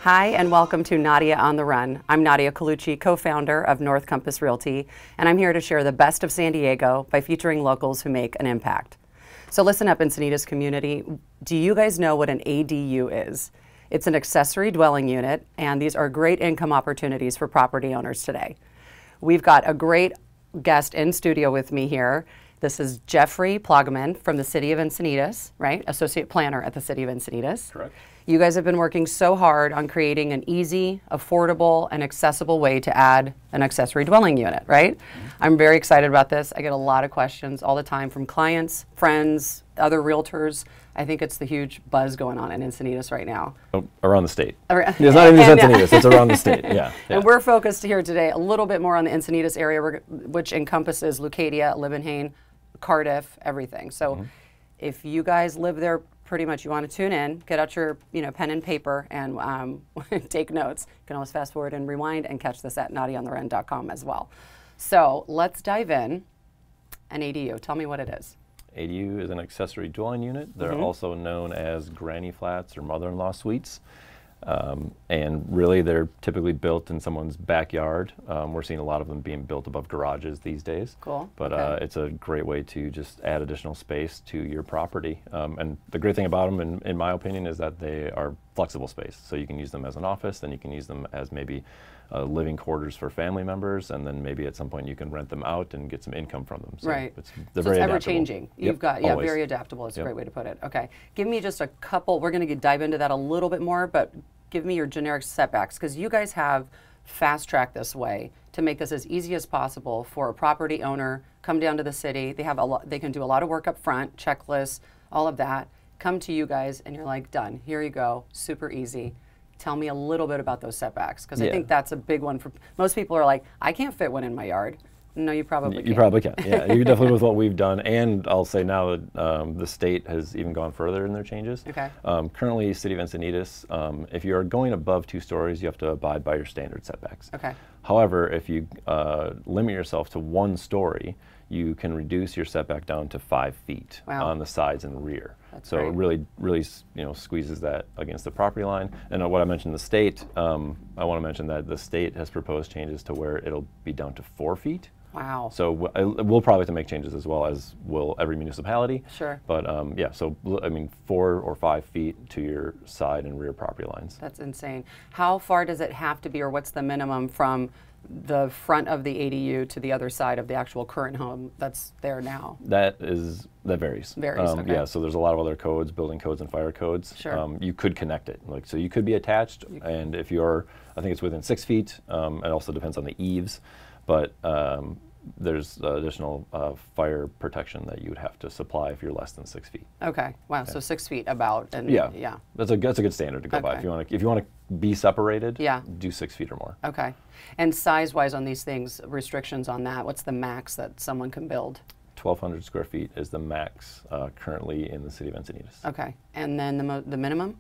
Hi, and welcome to Nadia on the Run. I'm Nadia Colucci, co-founder of North Compass Realty, and I'm here to share the best of San Diego by featuring locals who make an impact. So listen up, Encinitas community. Do you guys know what an ADU is? It's an accessory dwelling unit, and these are great income opportunities for property owners today. We've got a great guest in studio with me here. This is Geoffrey Plagemann from the City of Encinitas, right? Associate Planner at the City of Encinitas. Correct. You guys have been working so hard on creating an easy, affordable, and accessible way to add an accessory dwelling unit, right? I'm very excited about this. I get a lot of questions all the time from clients, friends, other realtors. I think it's the huge buzz going on in Encinitas right now. Oh, around the state. It's not even just Encinitas, it's around the state, yeah. And we're focused here today a little bit more on the Encinitas area, which encompasses Leucadia, Leeuwenhoek, Cardiff, everything. So if you guys live there, pretty much you want to tune in, get out your pen and paper and take notes. You can always fast forward and rewind and catch this at nadiaontherun.com as well. So let's dive in. An ADU, tell me what it is. ADU is an accessory dwelling unit. They're also known as granny flats or mother-in-law suites. And really they're typically built in someone's backyard. We're seeing a lot of them being built above garages these days. Cool. But okay. It's a great way to just add additional space to your property. And the great thing about them, in my opinion, is that they are flexible space. So you can use them as an office, then you can use them as maybe living quarters for family members, and then maybe at some point you can rent them out and get some income from them. So right. They're so very it's ever-changing. You've got, yeah, always. very adaptable. It's a great way to put it. Okay. Give me just a couple, we're going to dive into that a little bit more, but give me your generic setbacks, because you guys have fast-tracked this way to make this as easy as possible for a property owner. Come down to the city. They have they can do a lot of work up front, checklists, all of that. Come to you guys, and you're like, done. Here you go. Super easy. Tell me a little bit about those setbacks, because I think that's a big one for most people. Are like, I can't fit one in my yard. No, you probably can. You probably can. Yeah, you definitely with what we've done, and I'll say now that the state has even gone further in their changes. Okay. Currently, City of Encinitas, if you're going above 2 stories, you have to abide by your standard setbacks. Okay. However, if you limit yourself to 1 story, you can reduce your setback down to 5 feet on the sides and rear. That's so great. it really squeezes that against the property line. And what I mentioned, the state, I want to mention that the state has proposed changes to where it'll be down to 4 feet. Wow. So we'll probably have to make changes as well, as will every municipality. Sure. But yeah, so I mean 4 or 5 feet to your side and rear property lines. That's insane. How far does it have to be, or what's the minimum from the front of the ADU to the other side of the actual current home that's there now? That varies. Varies, okay. Yeah, so there's a lot of other codes, building codes and fire codes. Sure. You could connect it, so you could be attached, and if you're, I think it's within 6 feet. It also depends on the eaves, but there's additional fire protection that you would have to supply if you're less than 6 feet. Okay. Wow. So 6 feet about, and yeah, that's a good standard to go by. If you want to be separated, do 6 feet or more. Okay. And size-wise on these things, restrictions on that. What's the max that someone can build? 1,200 square feet is the max currently in the City of Encinitas. Okay. And then the minimum?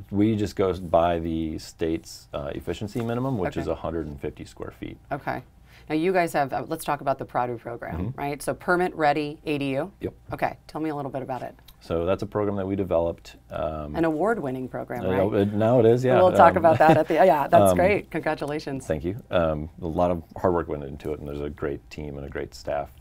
We just go by the state's efficiency minimum, which is 150 square feet. Okay. Now you guys have, let's talk about the PRADU program, right? So permit ready ADU. Yep. Okay, tell me a little bit about it. So that's a program that we developed. An award-winning program, right? Now it is, yeah. We'll talk about that at the, yeah, that's great. Congratulations. Thank you. A lot of hard work went into it, and there's a great team and a great staff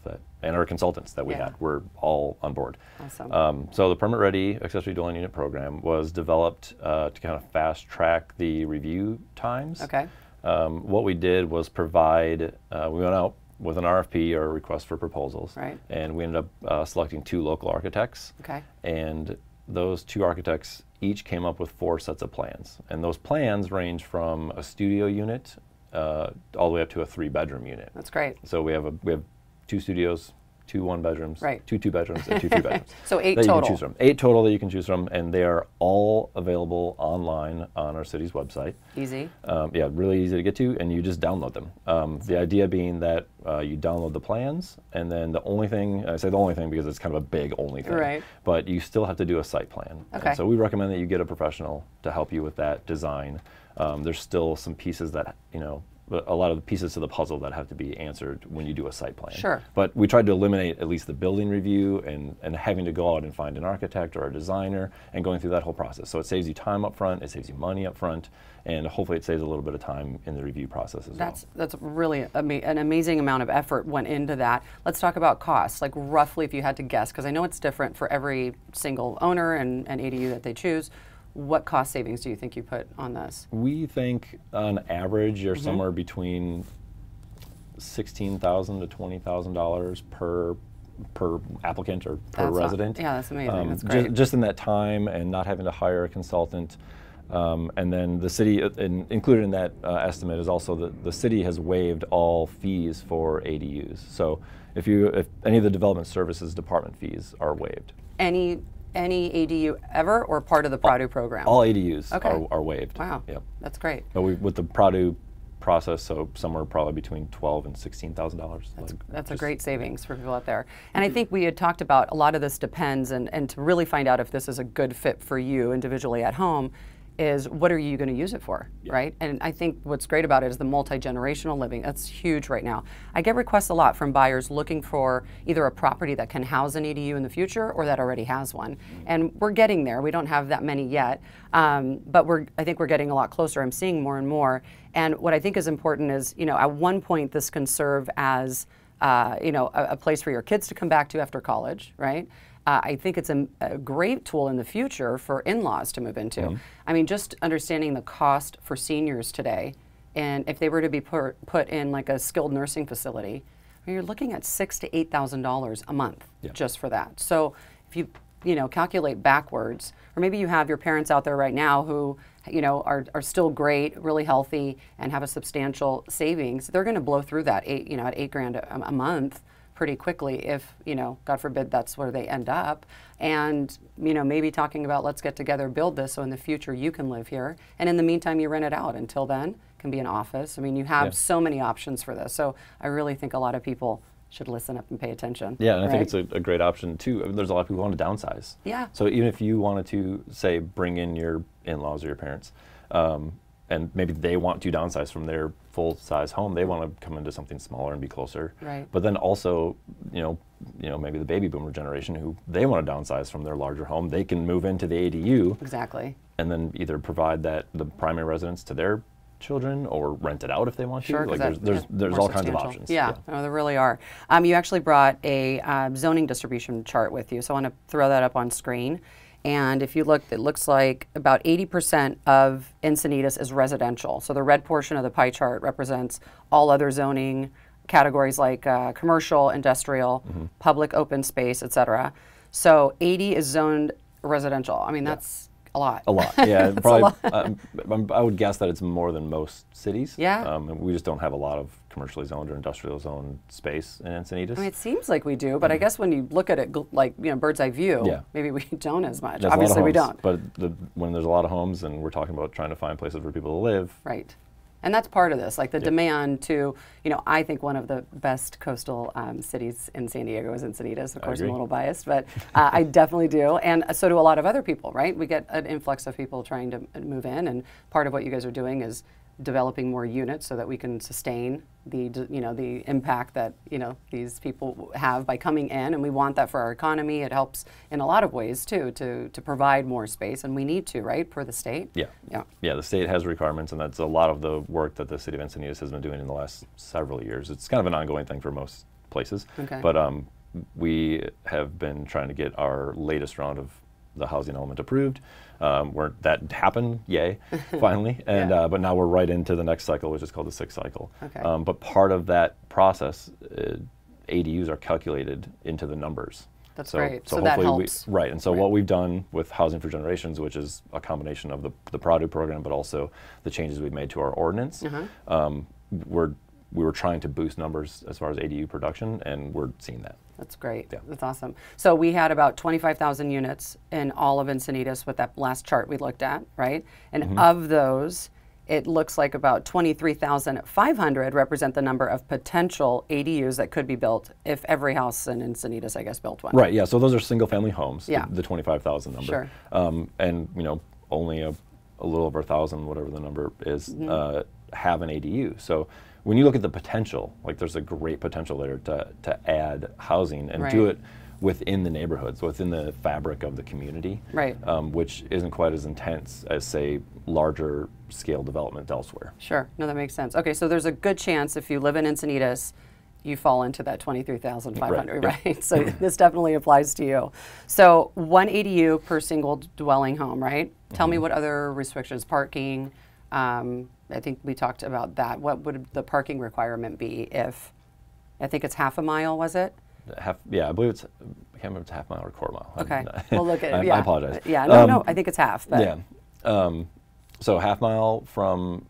and our consultants that we had. We're all on board. Awesome. So the permit ready accessory dwelling unit program was developed to kind of fast track the review times. Okay. What we did was provide, we went out with an RFP, or a request for proposals, and we ended up selecting 2 local architects. Okay. And those 2 architects each came up with 4 sets of plans. And those plans range from a studio unit all the way up to a 3-bedroom unit. That's great. So we have 2 studios, 2 1-bedrooms, 2 2-bedrooms, and 2 3-bedrooms. So 8 that total. You can choose from. 8 total that you can choose from, and they are all available online on our city's website. Easy. Yeah, really easy to get to, and you just download them. The idea being that you download the plans, and then the only thing, I say the only thing because it's kind of a big only thing, but you still have to do a site plan. Okay. And so we recommend that you get a professional to help you with that design. There's still some pieces that, a lot of the pieces to the puzzle that have to be answered when you do a site plan. Sure. But we tried to eliminate at least the building review and having to go out and find an architect or a designer and going through that whole process. So it saves you time up front, it saves you money up front, and hopefully it saves a little bit of time in the review process as well. That's really an amazing amount of effort went into that. Let's talk about costs, like roughly if you had to guess, because I know it's different for every single owner and ADU that they choose. What cost savings do you think you put on this? We think on average you're somewhere between $16,000 to $20,000 per applicant or per resident. Yeah, that's amazing. That's great. Just in that time and not having to hire a consultant. And then the city, included in that estimate is also the city has waived all fees for ADUs. So if any of the development services department fees are waived. Any ADU ever, or part of the PRADU program? All ADUs Okay. are waived. Wow, Yep. that's great. But with the PRADU process, so somewhere probably between $12,000 and $16,000. That's a great savings for people out there. And I think we had talked about a lot of this depends, and to really find out if this is a good fit for you individually at home, is what are you going to use it for, right? And I think what's great about it is the multi-generational living. That's huge right now. I get requests a lot from buyers looking for either a property that can house an ADU in the future or that already has one. And we're getting there. We don't have that many yet, but I think we're getting a lot closer. I'm seeing more and more. And what I think is important is, at one point this can serve as, a place for your kids to come back to after college, right? I think it's a great tool in the future for in-laws to move into. I mean, just understanding the cost for seniors today, and if they were to be put in like a skilled nursing facility, I mean, you're looking at $6,000 to $8,000 a month just for that. So if you calculate backwards, or maybe you have your parents out there right now who are still great, really healthy, and have a substantial savings, they're going to blow through that at $8,000 a month pretty quickly if, God forbid, that's where they end up. And, maybe talking about let's get together, build this so in the future you can live here. And in the meantime, you rent it out. Until then, it can be an office. I mean, you have so many options for this. So I really think a lot of people should listen up and pay attention. Yeah, and I think it's a great option too. I mean, there's a lot of people who want to downsize. Yeah. So even if you wanted to, say, bring in your in-laws or your parents, and maybe they want to downsize from their full-size home, they want to come into something smaller and be closer. Right. But then also, maybe the baby boomer generation who they want to downsize from their larger home, they can move into the ADU. Exactly. And then either provide the primary residence to their children or rent it out if they want to. Like there's all kinds of options. Yeah, no, there really are. You actually brought a zoning distribution chart with you, so I want to throw that up on screen. And if you look, it looks like about 80% of Encinitas is residential. So the red portion of the pie chart represents all other zoning categories like commercial, industrial, public open space, et cetera. So 80 is zoned residential. I mean, that's a lot. A lot, yeah. Probably, I would guess that it's more than most cities. Yeah. We just don't have a lot of commercially zoned or industrial zoned space in Encinitas. I mean, it seems like we do, but I guess when you look at it like, bird's eye view, maybe we don't as much. There's Obviously we don't. But when there's a lot of homes and we're talking about trying to find places for people to live. Right. And that's part of this, like the demand to, I think one of the best coastal cities in San Diego is Encinitas. Of course, I'm a little biased, but I definitely do. And so do a lot of other people, right? We get an influx of people trying to move in, and part of what you guys are doing is developing more units so that we can sustain the impact that these people have by coming in, and we want that for our economy. It helps in a lot of ways too to provide more space, and we need to, right, per the state. Yeah, the state has requirements, and that's a lot of the work that the City of Encinitas has been doing in the last several years. It's kind of an ongoing thing for most places, but we have been trying to get our latest round of the housing element approved. Where that happened, yay, finally, and but now we're right into the next cycle, which is called the sixth cycle. But part of that process, ADUs are calculated into the numbers. That's great. So that helps. And so what we've done with Housing for Generations, which is a combination of the PRADU program, but also the changes we've made to our ordinance, we were trying to boost numbers as far as ADU production, and we're seeing that. That's great. Yeah. That's awesome. So we had about 25,000 units in all of Encinitas with that last chart we looked at, right? And of those, it looks like about 23,500 represent the number of potential ADUs that could be built if every house in Encinitas, I guess, built one. Right, yeah. So those are single-family homes, the 25,000 number. Sure. And, only a little over 1,000, whatever the number is, have an ADU. So when you look at the potential, like there's a great potential there to add housing and do it within the neighborhoods, within the fabric of the community, which isn't quite as intense as, say, larger scale development elsewhere. Sure, no, that makes sense. Okay, so there's a good chance if you live in Encinitas, you fall into that 23,500, right? So this definitely applies to you. So 1 ADU per single dwelling home, right? Tell me what other restrictions, parking, I think we talked about that. What would the parking requirement be if, I think it's half a mile, was it? Yeah, I believe it's, I can't remember if it's half mile or quarter mile. Okay, well look at it. I apologize. Yeah, no, I think it's half. But. Yeah, so half mile from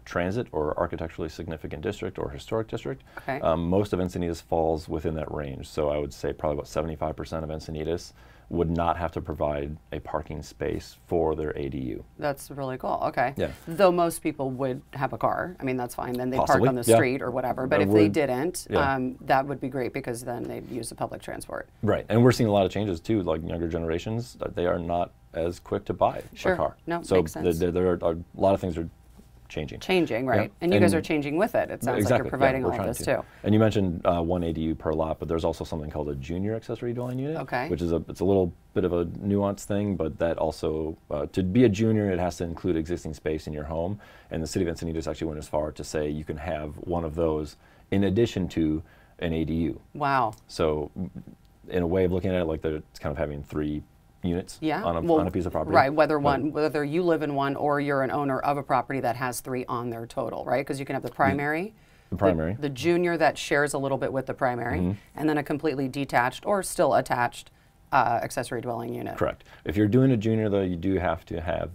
transit or architecturally significant district or historic district. Okay. Most of Encinitas falls within that range. So I would say probably about 75% of Encinitas would not have to provide a parking space for their ADU. That's really cool. Okay. Yeah. Though most people would have a car. I mean, that's fine. Then they Possibly, park on the street or whatever. But if they didn't, yeah. that would be great because then they'd use the public transport. Right. And we're seeing a lot of changes too, like younger generations, they are not as quick to buy a car. No, so makes sense. There are a lot of things are changing. Changing, right. Yeah. And you guys are changing with it. It sounds like you're providing all of this too. And you mentioned 1 ADU per lot, but there's also something called a junior accessory dwelling unit, which is it's a little bit of a nuanced thing, but that also, to be a junior, it has to include existing space in your home. And the City of Encinitas actually went as far to say you can have one of those in addition to an ADU. Wow. So in a way of looking at it, like it's kind of having 3 units on a piece of property. Right, whether you live in one or you're an owner of a property that has 3 on their total, right? Because you can have the primary, the junior that shares a little bit with the primary, and then a completely detached or still attached accessory dwelling unit. Correct. If you're doing a junior, though, you do have to have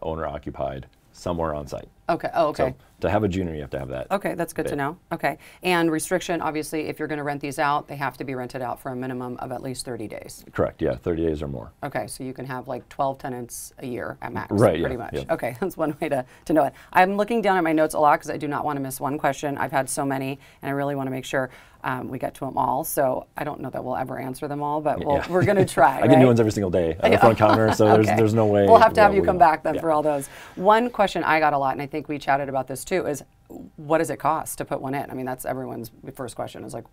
owner occupied somewhere on site. Okay. Oh, okay. So to have a junior, you have to have that. Okay, that's good to know. Okay. And restriction, obviously, if you're going to rent these out, they have to be rented out for a minimum of at least 30 days. Correct. Yeah, 30 days or more. Okay, so you can have like 12 tenants a year at max, right, pretty much. Yeah. Okay, that's one way to know it. I'm looking down at my notes a lot because I do not want to miss one question. I've had so many, and I really want to make sure we get to them all. So I don't know that we'll ever answer them all, but we're going to try. I get new ones every single day at the front counter, so there's no way. We'll have to have you come back then for all those. One question I got a lot, and I think we chatted about this too, is what does it cost to put one in? I mean, that's everyone's first question is like,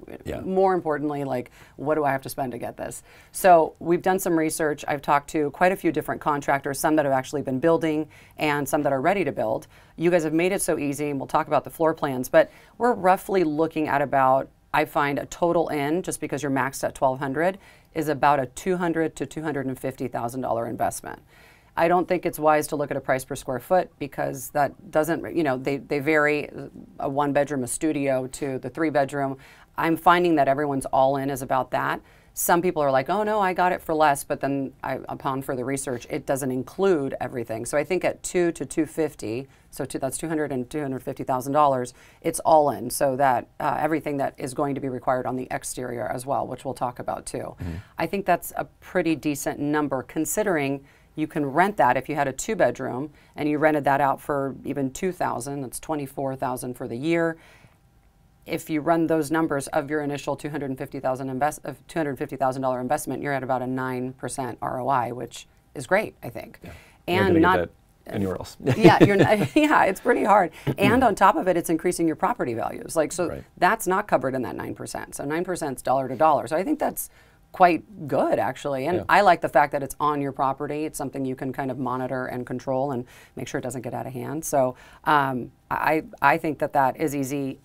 more importantly, like, what do I have to spend to get this? So we've done some research. I've talked to quite a few different contractors, some that have actually been building and some that are ready to build. You guys have made it so easy, and we'll talk about the floor plans, but we're roughly looking at about, I find a total in, just because you're maxed at $1,200, is about a $200,000 to $250,000 investment. I don't think it's wise to look at a price per square foot because that doesn't, they vary, a 1-bedroom, a studio to the 3-bedroom. I'm finding that everyone's all in is about that. Some people are like, oh no, I got it for less, but then upon further research, it doesn't include everything. So I think at $200,000 to $250,000, so that's $200,000 and $250,000, it's all in. So that everything that is going to be required on the exterior as well, which we'll talk about too. I think that's a pretty decent number considering you can rent that if you had a 2-bedroom and you rented that out for even $2,000, that's $24,000 for the year. If you run those numbers of your initial $250,000 investment, you're at about a 9% ROI, which is great, I think. Yeah. And not get that anywhere else. yeah, it's pretty hard. And on top of it, it's increasing your property values. Like, so that's not covered in that 9%. So 9% is dollar to dollar. So I think that's quite good, actually. And I like the fact that it's on your property. It's something you can kind of monitor and control and make sure it doesn't get out of hand. So I think that is easy.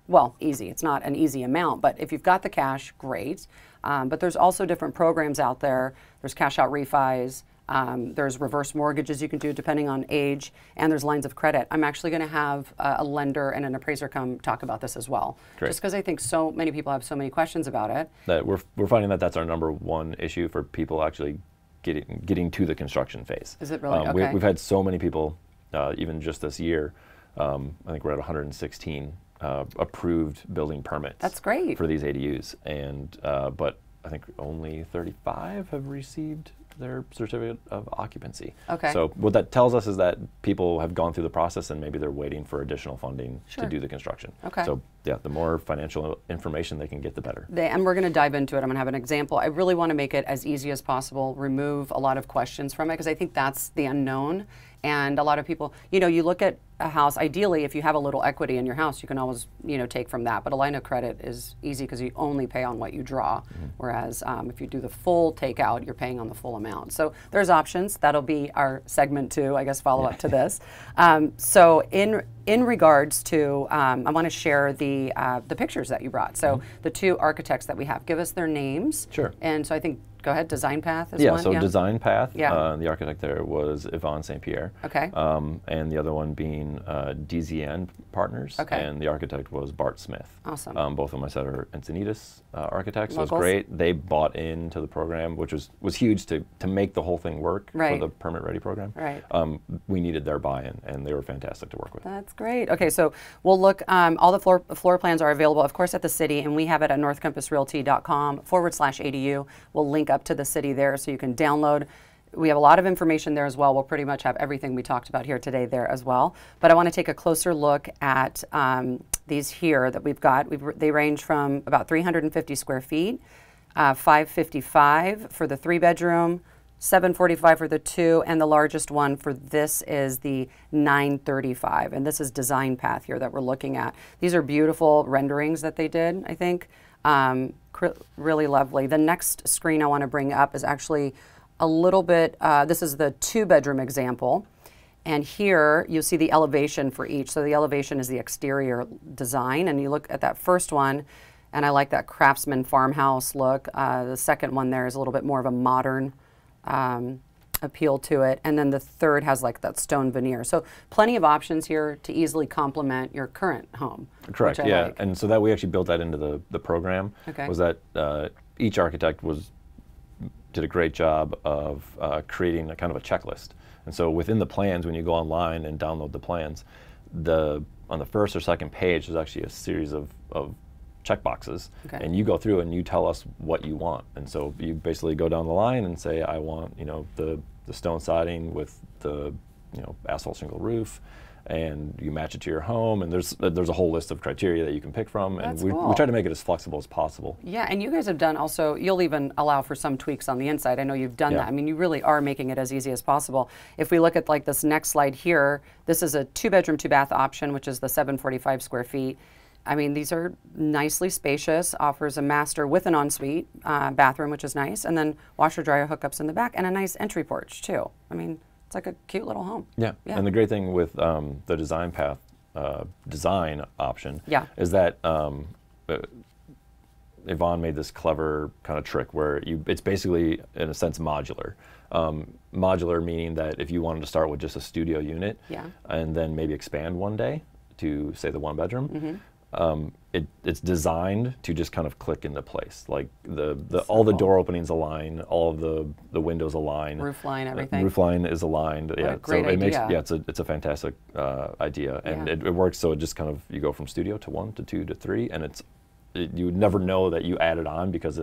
Well, easy. It's not an easy amount, but if you've got the cash, great. But there's also different programs out there. There's cash out refis. There's reverse mortgages you can do depending on age, and there's lines of credit. I'm actually going to have a lender and an appraiser come talk about this as well. Great. Just because I think so many people have so many questions about it. That we're finding that that's our think issue for people actually getting to the construction phase. Is it really? Okay. We've had so many people, even just this year, I think we're at 116 approved building permits. That's great. For these ADUs, and but I think only 35 have received their certificate of occupancy. Okay. So what that tells us is that people have gone through the process and maybe they're waiting for additional funding Sure. to do the construction. Okay. So yeah, the more financial information they can get, the better. And we're going to dive into it. I'm going to have an example. I really want to make it as easy as possible, remove a lot of questions from it, because I think that's the unknown. And a lot of people, you know, you look at a house, ideally, if you have a little equity in your house, you can always, you know, take from that. But a line of credit is easy because you only pay on what you draw. Whereas if you do the full takeout, you're paying on the full amount. So there's options. That'll be our segment 2, I guess, follow up to this. So in regards to, I want to share the pictures that you brought. So the 2 architects that we have, give us their names. Sure. And so I think, go ahead, Design Path is Yeah, one? so Design Path, Yeah. the architect there was Yvonne St. Pierre. Okay. And the other one being DZN Partners. Okay. And the architect was Bart Smith. Awesome. Both of them, I said, are Encinitas architects. So it was Locals. great. They bought into the program, which was huge to make the whole thing work Right. for the Permit Ready program. Right. We needed their buy-in, and they were fantastic to work with. That's great. Okay, so we'll look, all the floor plans are available, of course, at the city, and we have it at northcompassrealty.com/ADU. We'll link up to the city there so you can download. We have a lot of information there as well. We'll pretty much have everything we talked about here today there as well. But I want to take a closer look at these here that we've got. They range from about 350 square feet, 555 for the 3-bedroom, 745 for the 2, and the largest one for this is the 935. And this is Design Path here that we're looking at. These are beautiful renderings that they did, I think. Really lovely. The next screen I want to bring up is actually a little bit, this is the 2-bedroom example. And here you'll see the elevation for each. So the elevation is the exterior design. And you look at that first one, and I like that craftsman farmhouse look. The second one there is a little bit more of a modern appeal to it. And then the third has like that stone veneer. So plenty of options here to easily complement your current home. Correct, which I yeah. like. And so that we actually built that into the program, Okay. was that each architect did a great job of creating a kind of a checklist. And so within the plans, when you go online and download the plans, on the first or second page, there's actually a series of check boxes, Okay. and you go through and you tell us what you want. And so you basically go down the line and say, I want, you know, the stone siding with the, you know, asphalt shingle roof, and you match it to your home, and there's a whole list of criteria that you can pick from, and That's we cool. try to make it as flexible as possible. Yeah, and you guys have done also, you'll even allow for some tweaks on the inside. I know you've done Yeah. that. I mean, you really are making it as easy as possible. If we look at like this next slide here, this is a 2-bedroom, 2-bath option, which is the 745 square feet. I mean, these are nicely spacious, offers a master with an ensuite bathroom, which is nice, and then washer dryer hookups in the back, and a nice entry porch too. I mean, it's like a cute little home. Yeah, and the great thing with the Design Path design option is that Yvonne made this clever kind of trick where it's basically, in a sense, modular. Modular meaning that if you wanted to start with just a studio unit and then maybe expand one day to, say, the 1-bedroom, it's designed to just kind of click into place. Like all the door openings align, all of the windows align. Roof line, everything. Roof line is aligned. What a great it makes idea. it's a fantastic idea, and it works. So it just kind of, you go from studio to 1 to 2 to 3, and you would never know that you added on because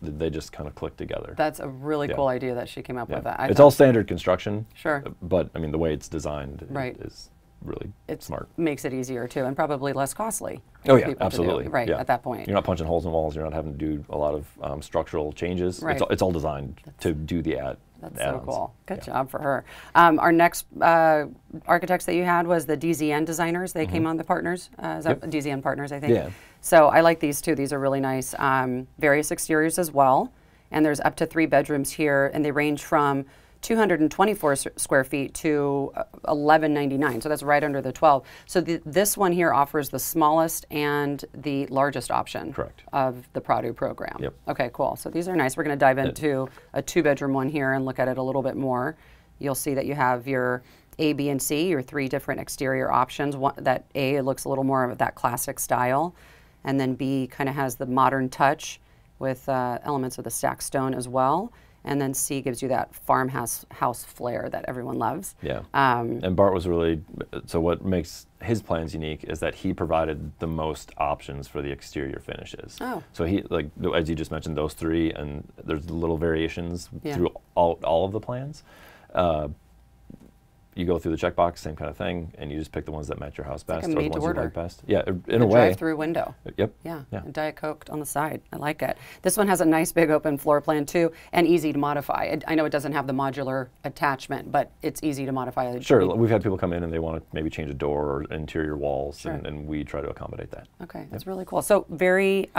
they just kind of click together. That's a really cool idea that she came up with. That. It's all standard construction. Sure. But I mean, the way it's designed Right. is really smart. Makes it easier too, and probably less costly. Oh for yeah, people to do, absolutely. right, Yeah. at that point. You're not punching holes in walls. You're not having to do a lot of structural changes. Right. It's all designed to do the add. That's add-ons. so cool. Good job for her. Our next architects that you had was the DZN designers. They came on the partners. Is that DZN partners, I think? Yeah. So I like these too. These are really nice. Various exteriors as well. And there's up to 3 bedrooms here, and they range from 224 square feet to 1199. So that's right under the 12. So this one here offers the smallest and the largest option of the Prado program. Yep. Okay, cool. So these are nice. We're going to dive into a 2-bedroom one here and look at it a little bit more. You'll see that you have your A, B, and C, your 3 different exterior options. That A looks a little more of that classic style, and then B kind of has the modern touch with elements of the stacked stone as well. and then C gives you that farmhouse house flair that everyone loves. Yeah. And Bart was really, so what makes his plans unique is that he provided the most options for the exterior finishes. Oh. So he, like, as you just mentioned, those three, and there's little variations Yeah. through all of the plans. You go through the checkbox, same kind of thing, and you just pick the ones that match your house best, like a or the ones you made-to-order. like best. Yeah, in a way. Drive-through window. Yep. Yeah, Yeah. and Diet Coke on the side. I like it. This one has a nice big open floor plan too, and easy to modify. I know it doesn't have the modular attachment, but it's easy to modify. Sure, we've had people come in and they want to maybe change a door or interior walls, Sure. and we try to accommodate that. Okay, that's really cool. So very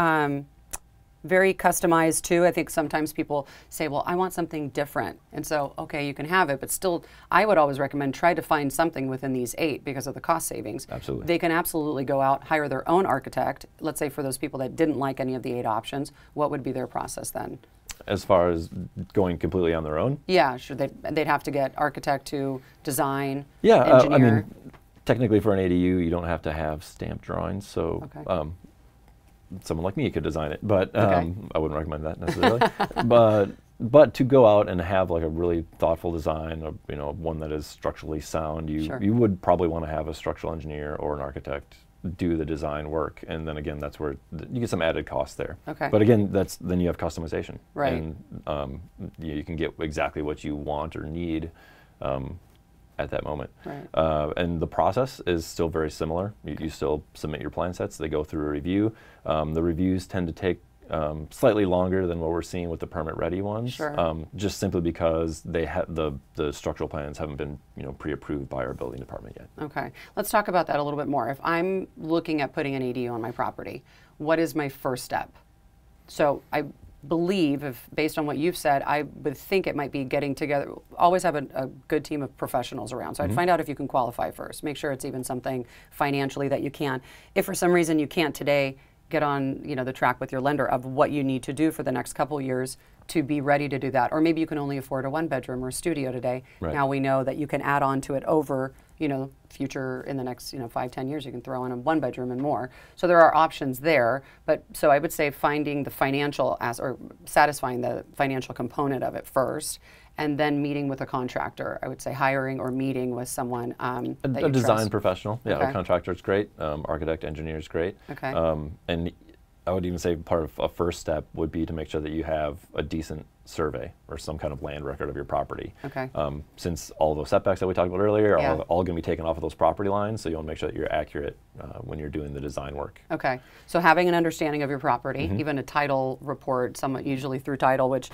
customized too. I think sometimes people say, well, I want something different. And so, okay, you can have it, but still, I would always recommend try to find something within these 8 because of the cost savings. Absolutely. They can absolutely go out, hire their own architect. Let's say for those people that didn't like any of the 8 options, what would be their process then? As far as going completely on their own? Yeah, sure. They'd have to get architect to design, Yeah, engineer. I mean, technically for an ADU, you don't have to have stamped drawings, so Okay. Someone like me could design it, but Okay. I wouldn't recommend that necessarily. but to go out and have like a really thoughtful design, or, you know, one that is structurally sound, Sure. you would probably want to have a structural engineer or an architect do the design work, and then again, that's where you get some added costs there. Okay. But again, then you have customization, Right. and you can get exactly what you want or need. At that moment. Right. And the process is still very similar. You still submit your plan sets, they go through a review. The reviews tend to take slightly longer than what we're seeing with the permit ready ones, Sure. just simply because they the structural plans haven't been, you know, pre-approved by our building department yet. Okay, let's talk about that a little bit more. If I'm looking at putting an ADU on my property, what is my first step? So I believe, if based on what you've said, I would think it might be getting together. Always have a good team of professionals around. So I'd find out if you can qualify first. Make sure it's even something financially that you can. If for some reason you can't today, get on, you know, the track with your lender of what you need to do for the next couple years to be ready to do that. Or maybe you can only afford a 1-bedroom or a studio today. Right. Now we know that you can add on to it over, you know, future in the next, you know, 5-10 years, you can throw in a 1-bedroom and more. So there are options there. But so I would say finding the financial or satisfying the financial component of it first, and then meeting with a contractor. I would say hiring or meeting with someone that A you design trust. professional, yeah, Okay. a contractor is great, architect, engineer is great. Okay. And I would even say part of a first step would be to make sure that you have a decent survey or some kind of land record of your property. Okay. Since all those setbacks that we talked about earlier Yeah. are all going to be taken off of those property lines, so you want to make sure that you're accurate when you're doing the design work. Okay, so having an understanding of your property, even a title report, somewhat usually through title, which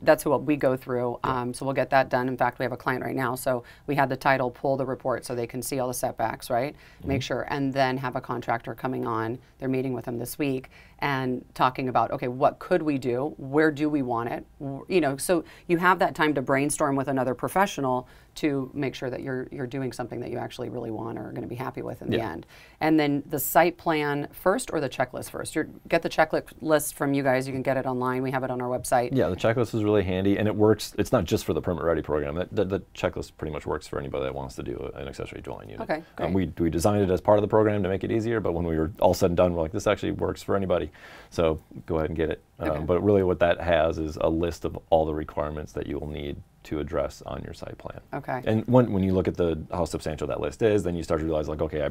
that's what we go through. So we'll get that done. In fact, we have a client right now, so we had the title pull the report so they can see all the setbacks, right? Make sure, and then have a contractor coming on. They're meeting with them this week and talking about, okay, what could we do? Where do we want it? You know, so you have that time to brainstorm with another professional to make sure that you're doing something that you actually really want or are going to be happy with in the end. And then the site plan first or the checklist first? Get the checklist from you guys. You can get it online. We have it on our website. Yeah, the checklist is really handy, and it works. It's not just for the permit ready program. The checklist pretty much works for anybody that wants to do an accessory dwelling unit. Okay, great. We designed it as part of the program to make it easier, but when we were all said and done, we're like, this actually works for anybody. So go ahead and get it. Okay. But really what that has is a list of all the requirements that you will need to address on your site plan. Okay. And when you look at how substantial that list is, then you start to realize, like, okay,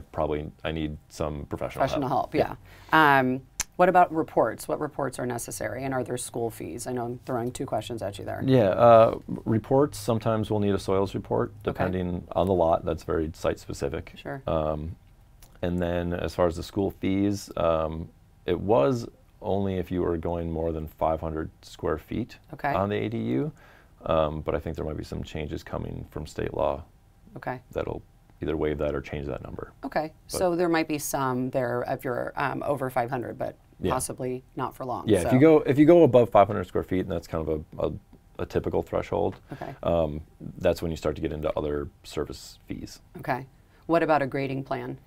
I need some professional help. Yeah. What about reports? What reports are necessary, and are there school fees? I know I'm throwing 2 questions at you there. Yeah, reports, sometimes we'll need a soils report, depending on the lot. That's very site specific. Sure. And then as far as the school fees, it was only if you were going more than 500 square feet Okay. on the ADU. But I think there might be some changes coming from state law Okay. that'll either waive that or change that number. Okay. So there might be some there if you're over 500, but Yeah. possibly not for long. Yeah, so. if you go above 500 square feet, and that's kind of a typical threshold, Okay. that's when you start to get into other service fees. Okay. What about a grading plan?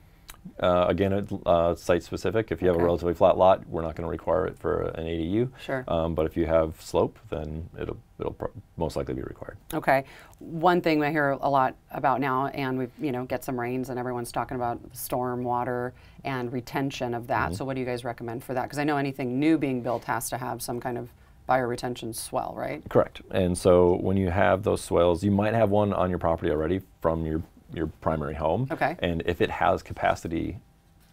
Again, it's site specific. If you have a Okay. relatively flat lot, we're not going to require it for an ADU. Sure. But if you have slope, then it'll most likely be required. Okay. One thing I hear a lot about now, and we've get some rains, and everyone's talking about storm water and retention of that. So what do you guys recommend for that? Because I know anything new being built has to have some kind of bioretention swell, right? Correct. And so when you have those swales, you might have one on your property already from your primary home. Okay. And if it has capacity,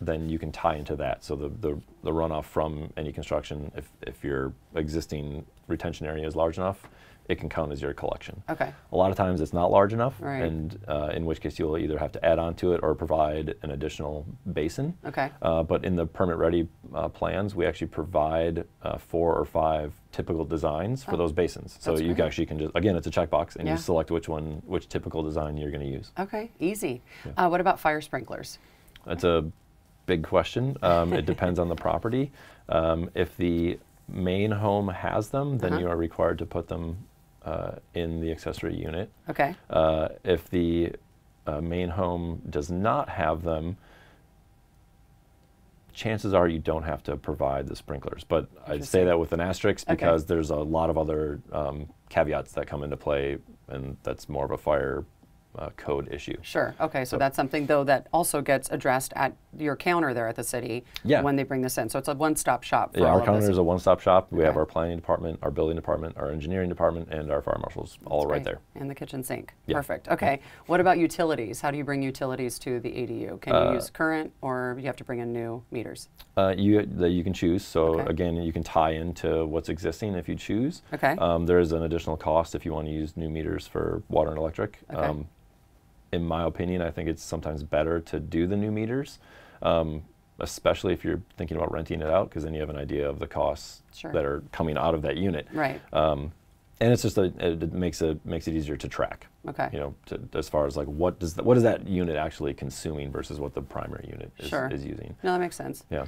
then you can tie into that. So the runoff from any construction, if your existing retention area is large enough, it can count as your collection. Okay. A lot of times it's not large enough, Right. and in which case you'll either have to add on to it or provide an additional basin. Okay. But in the permit-ready plans, we actually provide 4 or 5 typical designs for those basins. So That's you great. actually can just, again, it's a checkbox, and Yeah. you select which typical design you're going to use. Okay, easy. Yeah. What about fire sprinklers? That's a big question. It depends on the property. If the main home has them, then you are required to put them in the accessory unit. Okay. If the main home does not have them, chances are you don't have to provide the sprinklers. But I say that with an asterisk because there's a lot of other caveats that come into play, and that's more of a fire code issue. Sure. Okay. So that's something, though, that also gets addressed at your counter there at the city when they bring this in. So it's a one-stop shop for all our of counter this. is a one-stop shop. We have our planning department, our building department, our engineering department, and our fire marshals all right there. And the kitchen sink. Yeah. Perfect. Okay. What about utilities? How do you bring utilities to the ADU? Can you use current, or you have to bring in new meters? You can choose. So again, you can tie into what's existing if you choose. Okay. There is an additional cost if you want to use new meters for water and electric. Okay. In my opinion, I think it's sometimes better to do the new meters, especially if you're thinking about renting it out, because then you have an idea of the costs that are coming out of that unit. Right. And it's just it makes it easier to track. Okay. You know, as far as like what is that unit actually consuming versus what the primary unit is using. No, that makes sense. Yeah.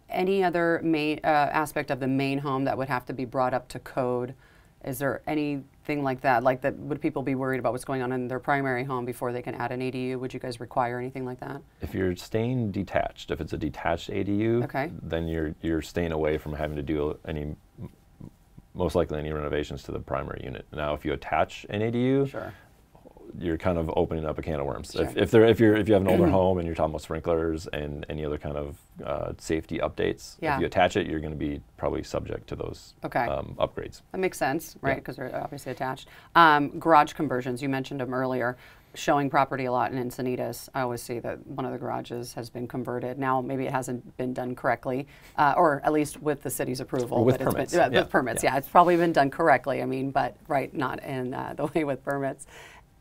Any other main aspect of the main home that would have to be brought up to code? Is there anything like that? Like that, would people be worried about what's going on in their primary home before they can add an ADU? Would you guys require anything like that? If you're staying detached, if it's a detached ADU, then you're staying away from having to do most likely any renovations to the primary unit. Now, if you attach an ADU, you're kind of opening up a can of worms. If you have an older home and you're talking about sprinklers and any other kind of safety updates, if you attach it, you're going to be probably subject to those upgrades. That makes sense, right? Because they're obviously attached. Garage conversions, you mentioned them earlier. Showing property a lot in Encinitas, I always see that one of the garages has been converted. Now, maybe it hasn't been done correctly, or at least with the city's approval. Or with permits. With permits, it's probably been done correctly. I mean, but not in the way with permits.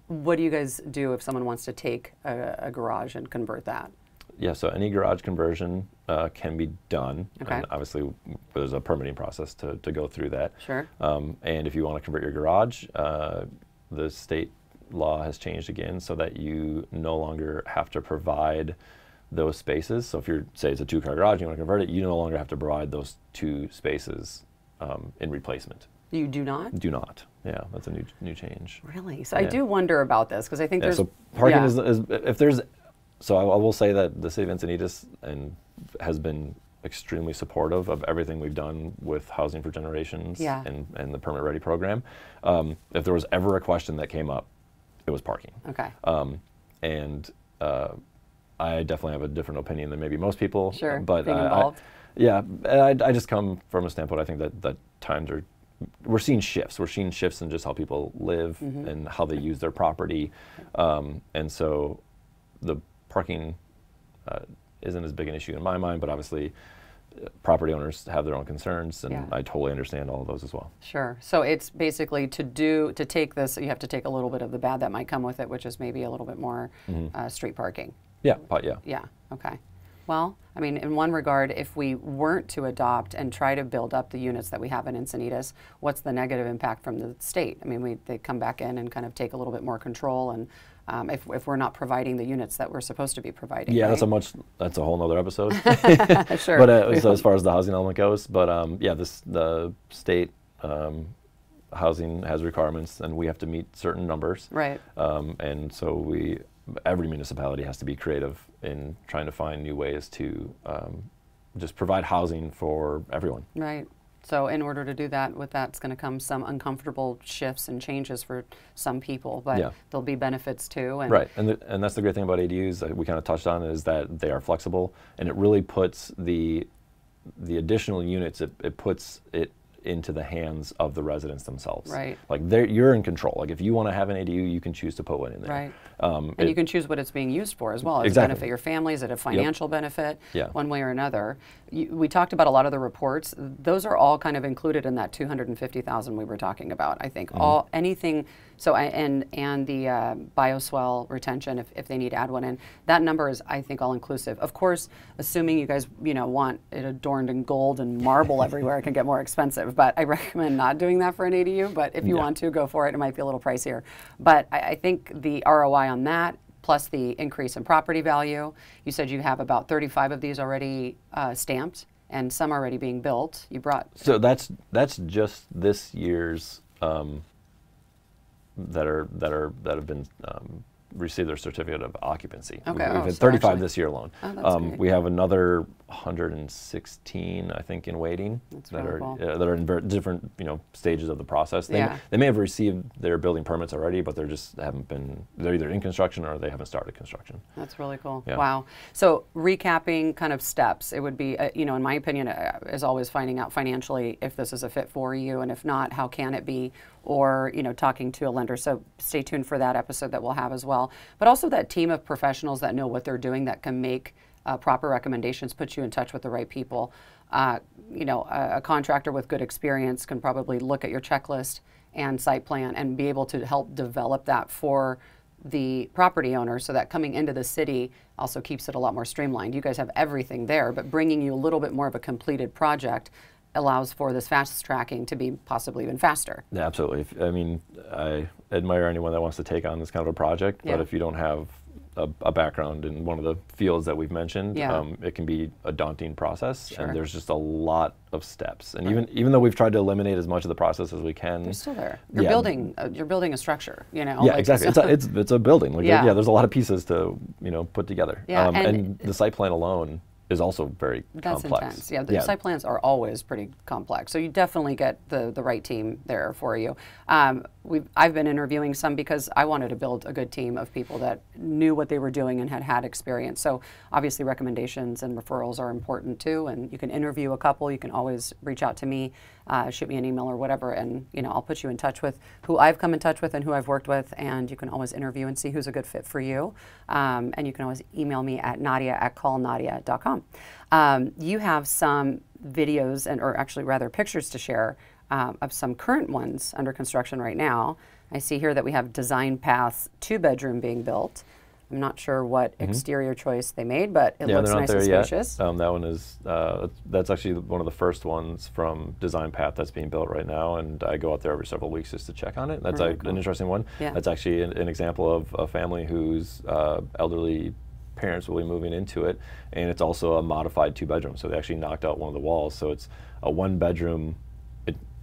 What do you guys do if someone wants to take a garage and convert that? Yeah, so any garage conversion can be done. And obviously, there's a permitting process to go through that. Sure. And if you want to convert your garage, the state law has changed again so that you no longer have to provide those spaces. So if you're, say it's a 2-car garage and you want to convert it, you no longer have to provide those 2 spaces in replacement. You do not? Do not. Yeah, that's a new change. Really? So I do wonder about this because I think there's... So parking is, if there's, so I will say that the City of Encinitas has been extremely supportive of everything we've done with Housing for Generations and the Permit Ready program. If there was ever a question that came up, it was parking. Okay. I definitely have a different opinion than maybe most people. Sure, but being involved. I just come from a standpoint, I think that times are, we're seeing shifts. We're seeing shifts in just how people live and how they use their property. And so the parking isn't as big an issue in my mind, but obviously property owners have their own concerns, and I totally understand all of those as well. Sure. So it's basically to take this, you have to take a little bit of the bad that might come with it, which is maybe a little bit more street parking. Yeah. Yeah. Okay. Well, I mean, in one regard, if we weren't to adopt and try to build up the units that we have in Encinitas, what's the negative impact from the state? I mean, they come back in and kind of take a little bit more control, and if we're not providing the units that we're supposed to be providing. Yeah, right? that's a whole nother episode. Sure. But so as far as the housing element goes, but the state housing has requirements, and we have to meet certain numbers. Right. And so every municipality has to be creative in trying to find new ways to just provide housing for everyone. Right. So in order to do that, with that's going to come some uncomfortable shifts and changes for some people, but there'll be benefits too. And right, and that's the great thing about ADUs that we kind of touched on, is that they are flexible, and it really puts the additional units, it puts it into the hands of the residents themselves. Right. Like you're in control. Like if you want to have an ADU, you can choose to put one in there. Right. And you can choose what it's being used for as well. Does it Exactly. benefit your family? Is it a financial benefit? Yeah. One way or another. We talked about a lot of the reports. Those are all kind of included in that 250,000 we were talking about. I think anything. So and the bioswale retention, if they need to add one in, that number is, I think, all inclusive. Of course, assuming you guys want it adorned in gold and marble everywhere, it can get more expensive. But I recommend not doing that for an ADU. But if you want to, go for it. It might be a little pricier. But I think the ROI on that, plus the increase in property value. You said you have about 35 of these already stamped, and some already being built. You brought. So that's just this year's. That have been received their certificate of occupancy. Okay. We've had 35 actually, this year alone. Oh, that's great. We have another 116, I think, in waiting that are in different stages of the process. They may have received their building permits already, but they're either in construction or they haven't started construction. That's really cool. Yeah. Wow. So recapping kind of steps, it would be in my opinion, is always finding out financially if this is a fit for you, and if not, how can it be, or talking to a lender. So stay tuned for that episode that we'll have as well. But also that team of professionals that know what they're doing, that can make proper recommendations, put you in touch with the right people. A contractor with good experience can probably look at your checklist and site plan and be able to help develop that for the property owner, so that coming into the city also keeps it a lot more streamlined. You guys have everything there, but bringing you a little bit more of a completed project allows for this fast tracking to be possibly even faster. Yeah, absolutely. I admire anyone that wants to take on this kind of a project, but if you don't have a background in one of the fields that we've mentioned, it can be a daunting process, and there's just a lot of steps. And even though we've tried to eliminate as much of the process as we can, they're still there. You're building a structure, Yeah, exactly. So. It's a building. Like, there's a lot of pieces to put together. Yeah, and the site plan alone is also very complex. Intense. Yeah, the site plans are always pretty complex. So you definitely get the right team there for you. I've been interviewing some because I wanted to build a good team of people that knew what they were doing and had experience. So obviously recommendations and referrals are important too. And you can interview a couple. You can always reach out to me, shoot me an email or whatever, and I'll put you in touch with who I've come in touch with and who I've worked with. And you can always interview and see who's a good fit for you. And you can always email me at nadia@callnadia.com. You have some videos or actually rather pictures to share of some current ones under construction right now. I see here that we have Design Path's 2-bedroom being built. I'm not sure what exterior choice they made, but it looks nice and spacious. That one is that's actually one of the first ones from Design Path that's being built right now, and I go out there every several weeks just to check on it. That's an interesting one. Yeah. That's actually an example of a family whose elderly parents will be moving into it, and it's also a modified 2-bedroom. So they actually knocked out one of the walls, so it's a 1-bedroom.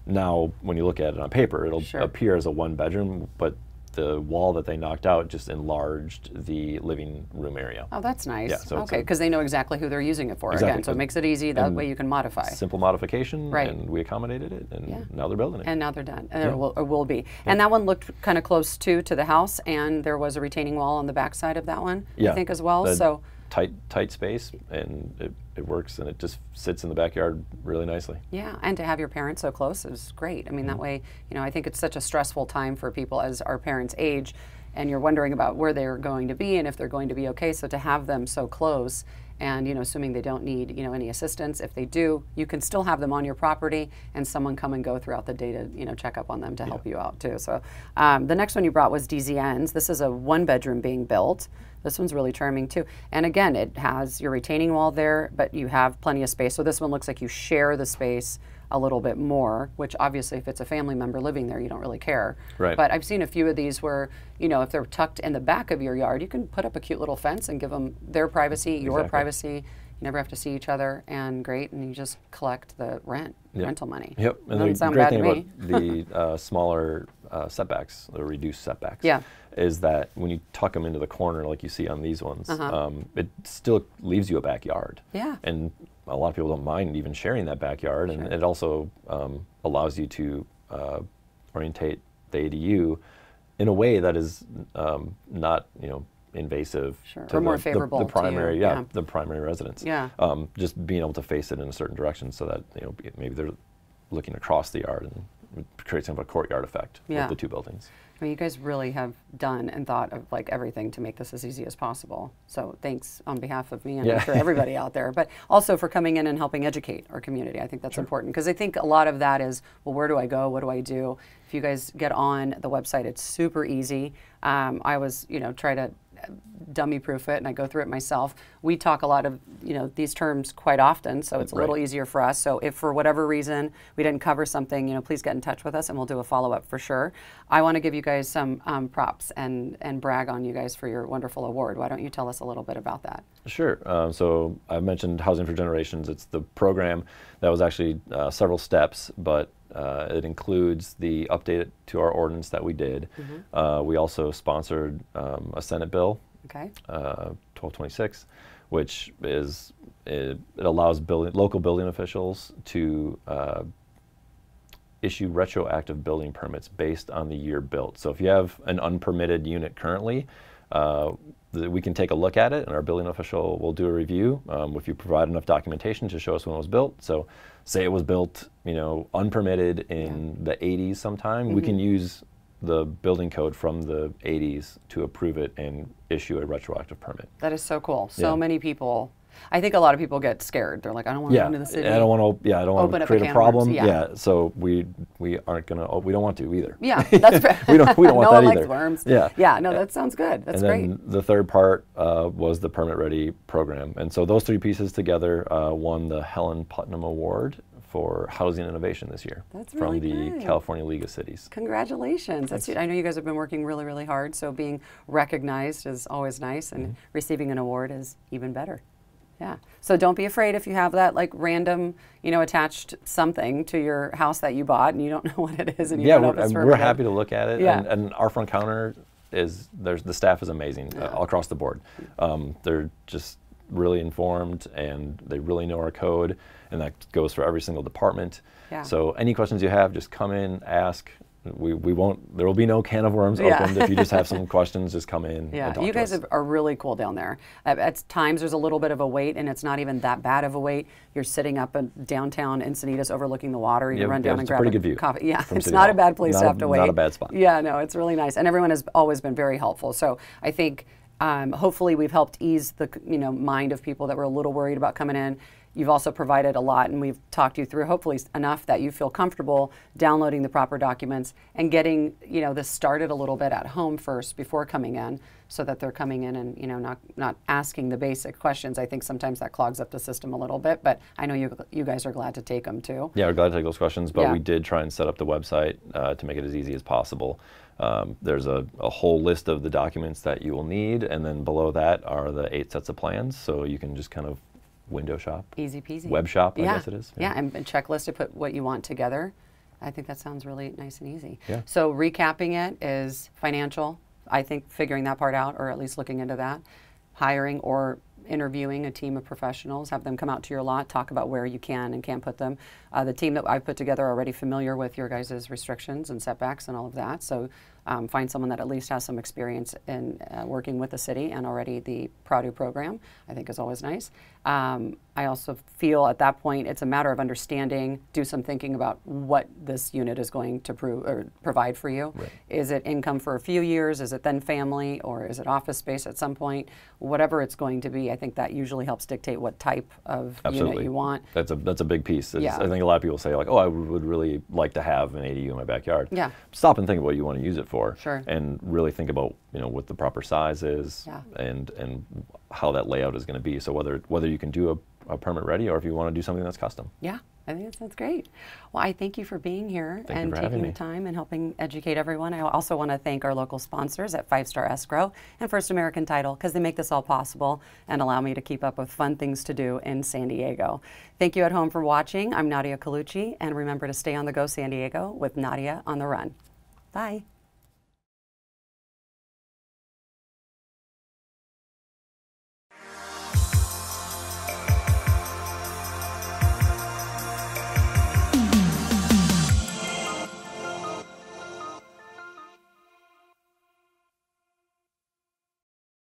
Now, when you look at it on paper, it'll appear as a 1-bedroom, but the wall that they knocked out just enlarged the living room area. Oh, that's nice. Yeah, so okay, because they know exactly who they're using it for again, so it makes it easy. That way you can modify. Simple modification, and we accommodated it, and now they're building it. And now they're done, and it will be. And that one looked kind of close to the house, and there was a retaining wall on the back side of that one, I think, as well. So tight space, and it works, and it just sits in the backyard really nicely. Yeah, and to have your parents so close is great. I mean, that way, I think it's such a stressful time for people as our parents age, and you're wondering about where they're going to be and if they're going to be okay. So to have them so close, and assuming they don't need any assistance, if they do, you can still have them on your property, and someone come and go throughout the day to check up on them to help you out too. So the next one you brought was DZN's. This is a 1-bedroom being built. This one's really charming too. And again, it has your retaining wall there, but you have plenty of space. So this one looks like you share the space a little bit more, which obviously if it's a family member living there, you don't really care. Right. But I've seen a few of these where, if they're tucked in the back of your yard, you can put up a cute little fence and give them their privacy, your privacy. You never have to see each other, and great, and you just collect the rental money. Yep, and the great thing about the smaller setbacks, the reduced setbacks, is that when you tuck them into the corner like you see on these ones, it still leaves you a backyard. Yeah. And a lot of people don't mind even sharing that backyard, and it also allows you to orientate the ADU in a way that is not, invasive to or more favorable the primary, to you. the primary residence. Yeah. Just being able to face it in a certain direction so that maybe looking across the yard and create kind of a courtyard effect with the two buildings. I mean, you guys really have done and thought of like everything to make this as easy as possible. So thanks on behalf of me and I'm sure everybody out there, but also for coming in and helping educate our community. I think that's important because I think a lot of that is, well, where do I go? What do I do? If you guys get on the website, it's super easy. I always, try to dummy proof it and I go through it myself. We talk a lot of, these terms quite often, so it's a little easier for us. So if for whatever reason we didn't cover something, please get in touch with us and we'll do a follow-up for sure. I want to give you guys some props and brag on you guys for your wonderful award. Why don't you tell us a little bit about that? Sure. So I mentioned Housing for Generations. It's the program that was actually several steps, but it includes the update to our ordinance that we did. We also sponsored a Senate bill, 1226, which is it allows local building officials to issue retroactive building permits based on the year built. So if you have an unpermitted unit currently, we can take a look at it and our building official will do a review if you provide enough documentation to show us when it was built. So say it was built, unpermitted in the 80s sometime, we can use the building code from the 80s to approve it and issue a retroactive permit. That is so cool. So many people, I think a lot of people get scared. They're like, I don't want to go into the city. I don't want to. I don't want to create a problem. So we aren't gonna. We don't want to either. Yeah, that's fair. we don't want no that one either. Likes worms. Yeah. No, that sounds good. That's and great. then the third part was the Permit Ready program, and so those three pieces together won the Helen Putnam Award for housing innovation this year from the California League of Cities. Congratulations. That's I know you guys have been working really, really hard, so being recognized is always nice, and receiving an award is even better. Yeah. So don't be afraid if you have that like random, attached something to your house that you bought and you don't know what it is and you don't know if it's we're happy to look at it. And our front counter is the staff is amazing all across the board. They're just really informed and they really know our code, and that goes for every single department. So any questions you have, just come in, ask. We won't. There will be no can of worms opened. If you just have some questions, just come in. And talk you guys to us. are really cool down there. At times, there's a little bit of a wait, and it's not even that bad of a wait. You're sitting up in downtown Encinitas, overlooking the water. You run down and grab a coffee. Yeah, it's not a bad place to have to wait. Not a bad spot. Yeah, no, it's really nice, and everyone has always been very helpful. So I think hopefully we've helped ease the mind of people that were a little worried about coming in. You've also provided a lot, and we've talked you through hopefully enough that you feel comfortable downloading the proper documents and getting this started a little bit at home first before coming in, so that they're coming in and not asking the basic questions. I think sometimes that clogs up the system a little bit, but I know you guys are glad to take them too. Yeah, we're glad to take those questions, but we did try and set up the website to make it as easy as possible. There's a whole list of the documents that you will need, and then below that are the 8 sets of plans, so you can just kind of window shop. Easy peasy. Web shop, I guess it is. Yeah, and checklist to put what you want together. I think that sounds really nice and easy. Yeah. So recapping it is financial. I think figuring that part out, or at least looking into that. Hiring or interviewing a team of professionals, have them come out to your lot, talk about where you can and can't put them. The team that I've put together are already familiar with your guys' restrictions and setbacks and all of that. So find someone that at least has some experience in working with the city and already the Pradu program, I think is always nice. I also feel at that point it's a matter of understanding, do some thinking about what this unit is going to provide for you. Right. Is it income for a few years? Is it then family? Or is it office space at some point? Whatever it's going to be, I think that usually helps dictate what type of unit you want. That's a big piece. I think a lot of people say like, oh, I would really like to have an ADU in my backyard. Yeah. Stop and think of what you want to use it for. Sure. And really think about what the proper size is and how that layout is going to be. So whether you can do a permit ready or if you want to do something that's custom. Yeah, I think that sounds great. Well, I thank you for being here and taking the time and helping educate everyone. I also want to thank our local sponsors at 5 Star Escrow and First American Title, because they make this all possible and allow me to keep up with fun things to do in San Diego. Thank you at home for watching. I'm Nadia Colucci, and remember to stay on the go, San Diego, with Nadia on the Run. Bye.